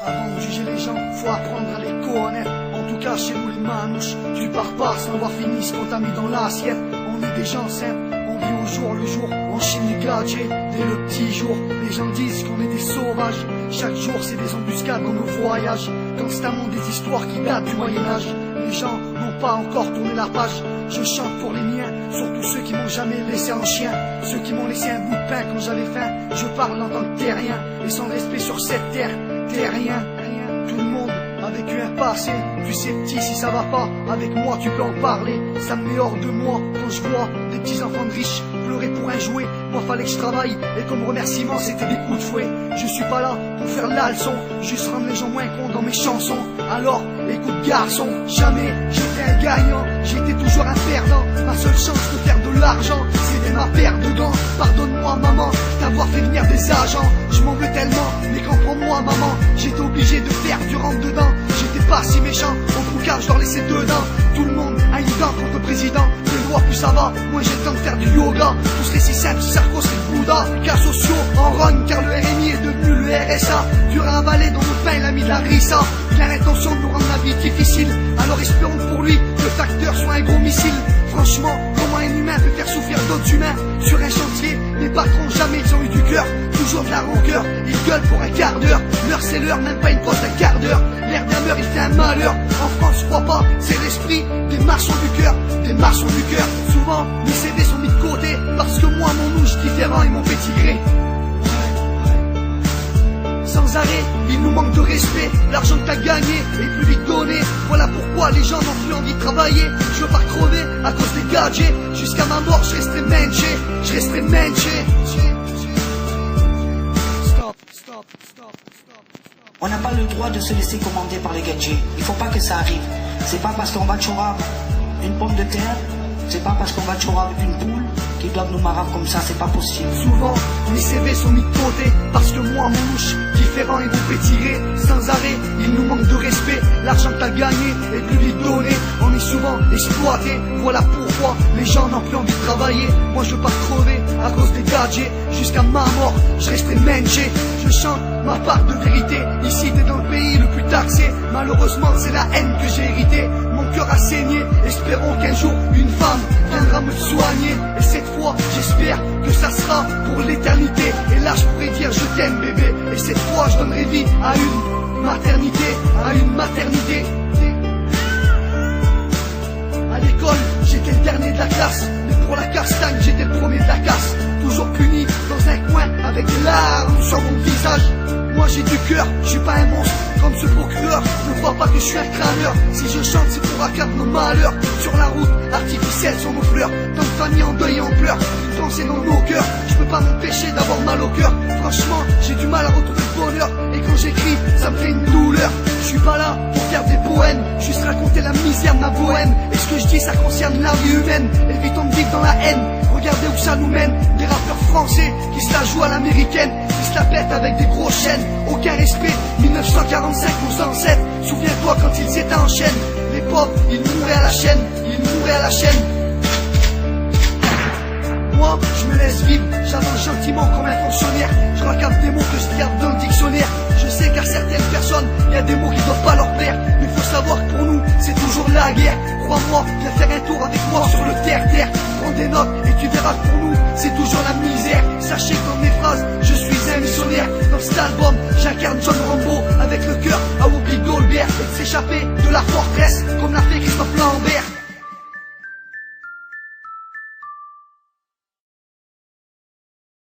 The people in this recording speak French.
Avant de juger les gens, faut apprendre à les connaître. En tout cas chez nous les manouches, tu pars pas sans avoir fini ce qu'on t'a mis dans l'assiette. On est des gens simples, on vit au jour le jour, on chine les gadgets dès le petit jour. Les gens disent qu'on est des sauvages, chaque jour c'est des embuscades dans nos voyages. Constamment des histoires qui datent du Moyen-Âge. Les gens n'ont pas encore tourné la page. Je chante pour les miens, surtout ceux qui m'ont jamais laissé en chien. Ceux qui m'ont laissé un bout de pain quand j'avais faim. Je parle en tant que terrien, et sans respect sur cette terre, terrien. Tout le monde a vécu un passé. Tu sais petit si ça va pas, avec moi tu peux en parler. Ça me met hors de moi quand je vois des petits enfants de riches pleurer pour un jouet. Moi fallait que je travaille, et comme remerciement c'était des coups de fouet. Je suis pas là pour faire la leçon, juste rendre les gens moins cons dans mes chansons. Alors écoute garçon, jamais j'étais un gagnant, j'étais toujours un perdant. Ma seule chance de faire de l'argent, c'était ma paire de gants. Pardonne-moi maman, d'avoir fait venir des agents. Je m'en veux tellement, mais comprends-moi maman, j'étais obligé de faire du rentre dedans. J'étais pas si méchant, au boucard je leur laissais dedans. Tout le monde a une dent contre le président. Plus loin plus ça va, moi j'ai le temps de faire du yoga. Tout serait si simple, Sarko c'est le Bouddha. Cas sociaux en rogne car le RMI est devenu le RSA. Dur à avaler dans nos pains, il a mis de la rissa. Il a l'intention de nous rendre la vie difficile. Alors espérons pour lui que le facteur soit un gros missile. Franchement, comment un humain peut faire souffrir d'autres humains? Sur un chantier, les patrons jamais ils ont eu du cœur. Toujours de la rancœur, ils gueulent pour un quart d'heure. L'heure c'est l'heure, même pas une pause d'un quart d'heure. L'air d'un meurt, il fait un malheur. En France, crois pas, c'est l'esprit des maçons du cœur. Des maçons du cœur. Souvent, mes CD sont mis de côté parce que moi, mon ouche différent et mon petit gré. Sans arrêt, il nous manque de respect. L'argent que t'as gagné est plus vite donné. Voilà pourquoi les gens n'ont plus envie de travailler. Je veux pas crever à cause des gadgets. Jusqu'à ma mort, je resterai manché. Je resterai manché. On n'a pas le droit de se laisser commander par les gadgets. Il faut pas que ça arrive. C'est pas parce qu'on va chorar une pomme de terre, c'est pas parce qu'on va chorar une poule qu'ils doivent nous marrer comme ça, c'est pas possible. Souvent, mes CV sont mis de côté parce que moi, mon louche, différent et vous fait tirer sans arrêt. Il nous manque de respect. L'argent que t'as gagné est plus vite donné. On est souvent exploité. Voilà pourquoi les gens n'ont plus envie de travailler. Moi, je veux pas crever à cause des gadgets. Jusqu'à ma mort, je resterai manché. Je chante ma part de vérité. Ici, t'es dans le pays le plus taxé. Malheureusement, c'est la haine que j'ai héritée. Mon cœur a saigné. Espérons qu'un jour, une femme viendra me soigner. Et cette fois, j'espère que ça sera pour l'éternité. Et là, je pourrais dire je t'aime, bébé. Et cette fois, je donnerai vie à une maternité. À une maternité. À l'école, j'étais le dernier de la classe. Mais pour la castagne, j'étais le premier de la casse. Toujours puni dans un coin avec des larmes sur mon visage. Moi j'ai du cœur, je suis pas un monstre comme ce procureur. Ne crois pas que je suis un crâneur. Si je chante c'est pour accabler nos malheurs. Sur la route, artificielle sont nos fleurs. Dans une famille en deuil et en pleurs. Une pensée dans nos cœurs. Je peux pas m'empêcher d'avoir mal au cœur. Franchement, j'ai du mal à retrouver le bonheur. Et quand j'écris, ça me fait une douleur. Je suis pas là pour faire des poèmes, juste raconter la misère de ma bohème. Et ce que je dis ça concerne la vie humaine. Évitons de vivre dans la haine. Regardez où ça nous mène. Des rappeurs français qui se la jouent à l'américaine, qui se la pètent avec des grosses chaînes. Aucun respect, 1945 nos ancêtres. Souviens-toi quand ils étaient en chaîne. Les pauvres, ils mouraient à la chaîne. Ils mouraient à la chaîne. Moi, je me laisse vivre, j'avance gentiment comme un fonctionnaire. Je raccable des mots que je garde dans le dictionnaire. Je sais qu'à certaines personnes, il y a des mots qui doivent pas leur plaire. Mais faut savoir que pour nous, c'est toujours la guerre. Crois-moi, viens faire un tour avec moi sur le terre-terre. Prends des notes et tu verras que pour nous, c'est toujours la misère. Sachez que dans mes phrases, je suis un missionnaire. Dans cet album, j'incarne John Rambo avec le cœur à Whoopi Goldberg. Et de s'échapper